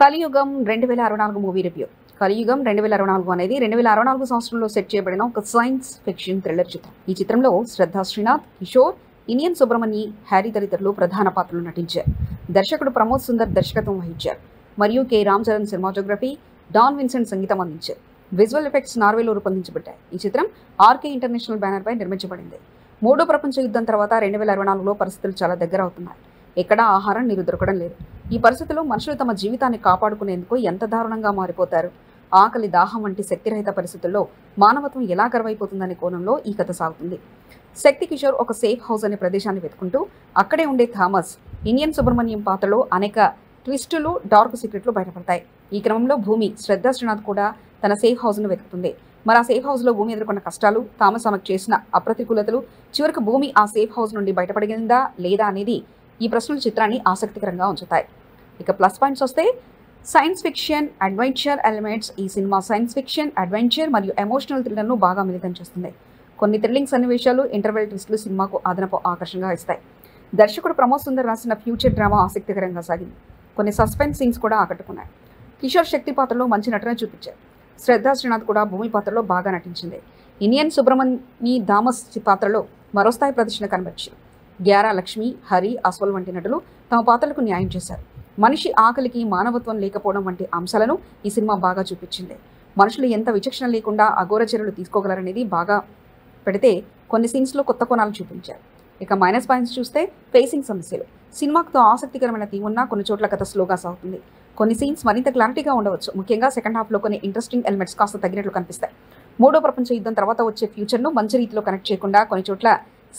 కలియుగం 2064 movie review. కలియుగం 2064 అనేది 2064 సంవత్సరంలో సెట్ చేయబడిన ఒక సైన్స్ ఫిక్షన్ థ్రిల్లర్ చిత్రం. ఈ చిత్రంలో శ్రద్ధా శ్రీనాథ్, కిషోర్, ఇనియన్ సుబ్రమణి, హ్యారీ తదితరులు ప్రధాన పాత్రలు నటించారు. దర్శకుడు ప్రమోద్ సుందర్ దర్శకత్వం వహించారు మరియు K Ram Charan cinematography, Don Vincent సంగీతం అందించారు. విజువల్ ఎఫెక్ట్స్ నార్వేలో రూపొందించబడ్డాయి. ఈ చిత్రం ఆర్కే ఇంటర్నేషనల్ బ్యానర్ పై నిర్మించబడింది. మూడో ప్రపంచ యుద్ధం తర్వాత 2064లో పరిస్థితులు చాలా దగ్గర అవుతున్నాయి. ఎక్కడా ఆహారం, నీరు దొరకడం లేదు. ఈ పరిస్థితుల్లో మనుషులు తమ జీవితాన్ని కాపాడుకునేందుకు ఎంత దారుణంగా మారిపోతారు. ఆకలి, దాహం వంటి శక్తిరహిత పరిస్థితుల్లో మానవత్వం ఎలా కరువైపోతుందనే కోణంలో ఈ కథ సాగుతుంది. శక్తి కిషోర్ ఒక సేఫ్ హౌస్ అనే ప్రదేశాన్ని వెతుకుంటూ అక్కడే ఉండే థామస్, ఇనియన్ సుబ్రమణ్యం పాత్రలో అనేక ట్విస్టులు, డార్క్ సీక్రెట్లు బయటపడతాయి. ఈ క్రమంలో భూమి, శ్రద్ధా శ్రీనాథ్ కూడా తన సేఫ్ హౌస్ను వెతుకుతుంది. మరి ఆ సేఫ్ హౌస్లో భూమి ఎదుర్కొన్న కష్టాలు, థామస్ ఆమెకు చేసిన అప్రతికూలతలు, చివరికి భూమి ఆ సేఫ్ హౌస్ నుండి బయటపడిందా లేదా అనేది ఈ ప్రశ్నలు చిత్రాన్ని ఆసక్తికరంగా ఉంచుతాయి. ఇక ప్లస్ పాయింట్స్ వస్తే సైన్స్ ఫిక్షన్, అడ్వెంచర్ ఎలిమెంట్స్. ఈ సినిమా సైన్స్ ఫిక్షన్, అడ్వెంచర్ మరియు ఎమోషనల్ థ్రిల్లర్ను బాగా మిళితం చేస్తుంది. కొన్ని థ్రిల్లింగ్ సన్నివేశాలు, ఇంటర్వెల్ ట్విస్టులు సినిమాకు అదనపు ఆకర్షణగా ఇస్తాయి. దర్శకుడు ప్రమోద్ సుందర్ రాసిన ఫ్యూచర్ డ్రామా ఆసక్తికరంగా సాగింది. కొన్ని సస్పెన్స్ సీన్స్ కూడా ఆకట్టుకున్నాయి. కిషోర్ శక్తి పాత్రలో మంచి నటన చూపించారు. శ్రద్ధా శ్రీనాథ్ కూడా భూమి పాత్రలో బాగా నటించింది. ఇనియన్ సుబ్రమణి థామస్ పాత్రలో మరో స్థాయి ప్రదర్శన కనబరిచారు. గ్యారా లక్ష్మి, హరి, అస్వల్ వంటి నటులు తమ పాత్రలకు న్యాయం చేశారు. మనిషి ఆకలికి, మానవత్వం లేకపోవడం వంటి అంశాలను ఈ సినిమా బాగా చూపించింది. మనుషులు ఎంత విచక్షణ లేకుండా అఘోర చర్యలు తీసుకోగలరనేది బాగా పెడితే కొన్ని సీన్స్లో కొత్త కోణాలు చూపించారు. ఇక మైనస్ పాయింట్స్ చూస్తే ఫేసింగ్ సమస్యలు. సినిమాతో ఆసక్తికరమైన థీమ్ ఉన్నా కొన్ని చోట్ల కథ స్లోగా సాగుతుంది. కొన్ని సీన్స్ మరింత క్లారిటీగా ఉండవచ్చు. ముఖ్యంగా సెకండ్ హాఫ్లో కొన్ని ఇంట్రెస్టింగ్ ఎలిమెంట్స్ కాస్త తగ్గినట్లు కనిపిస్తాయి. మూడో ప్రపంచ యుద్ధం తర్వాత వచ్చే ఫ్యూచర్ను మంచి రీతిలో కనెక్ట్ చేయకుండా కొన్ని చోట్ల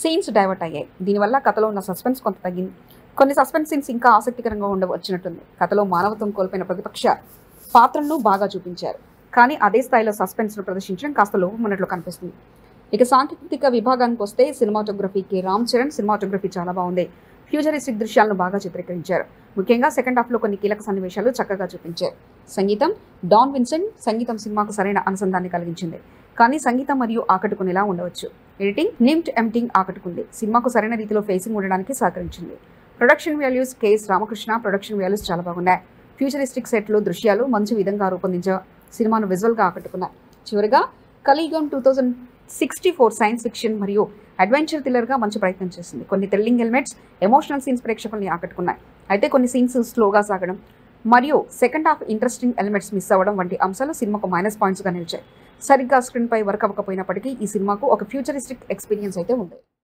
సీన్స్ డైవర్ట్ అయ్యాయి. దీనివల్ల కథలో ఉన్న సస్పెన్స్ కొంత తగ్గింది. కొన్ని సస్పెన్స్ సీన్స్ ఇంకా ఆసక్తికరంగా ఉండవచ్చినట్టుంది. కథలో మానవత్వం కోల్పోయిన ప్రతిపక్ష పాత్రలను బాగా చూపించారు, కానీ అదే స్థాయిలో సస్పెన్స్ను ప్రదర్శించడం కాస్త లోపం ఉన్నట్లు కనిపిస్తుంది. ఇక సాంకేతిక విభాగానికి వస్తే cinematography, K Ram Charan cinematography చాలా బాగుంది. ఫ్యూచరిస్టిక్ దృశ్యాలను బాగా చిత్రీకరించారు. ముఖ్యంగా సెకండ్ హాఫ్లో కొన్ని కీలక సన్నివేశాలు చక్కగా చూపించారు. సంగీతం, డాన్ విన్సెంట్ సంగీతం సినిమాకు సరైన అనుసంధాన్ని కలిగించింది, కానీ సంగీతం మరియు ఆకట్టుకునేలా ఉండవచ్చు. ఎడిటింగ్, నిమ్ట్ ఎంటింగ్ ఆకట్టుకుంది. సినిమాకు సరైన రీతిలో ఫేసింగ్ ఉండడానికి సహకరించింది. Production values, KS Ramakrishna production values చాలా బాగున్నాయి. ఫ్యూచరిస్టిక్ సెట్లు, దృశ్యాలు మంచి విధంగా రూపొందించే సినిమాను విజువల్గా ఆకట్టుకున్నాయి. చివరిగా కలియుగం 2064 సైన్స్ ఫిక్షన్ మరియు అడ్వెంచర్ థ్రిల్లర్గా మంచి ప్రయత్నం చేసింది. కొన్ని థ్రిల్లింగ్ ఎలిమెంట్స్, ఎమోషనల్ సీన్స్ ప్రేక్షకుల్ని ఆకట్టుకున్నాయి. అయితే కొన్ని సీన్స్ స్లోగా సాగడం మరియు second half interesting elements miss అవ్వడం వంటి అంశాలు సినిమాకు మైనస్ పాయింట్స్గా నిలిచాయి. సరిగ్గా స్క్రీన్పై వర్క్ అవ్వకపోయినప్పటికీ ఈ సినిమాకు ఒక ఫ్యూచరిస్టిక్ ఎక్స్పీరియన్స్ అయితే ఉంది.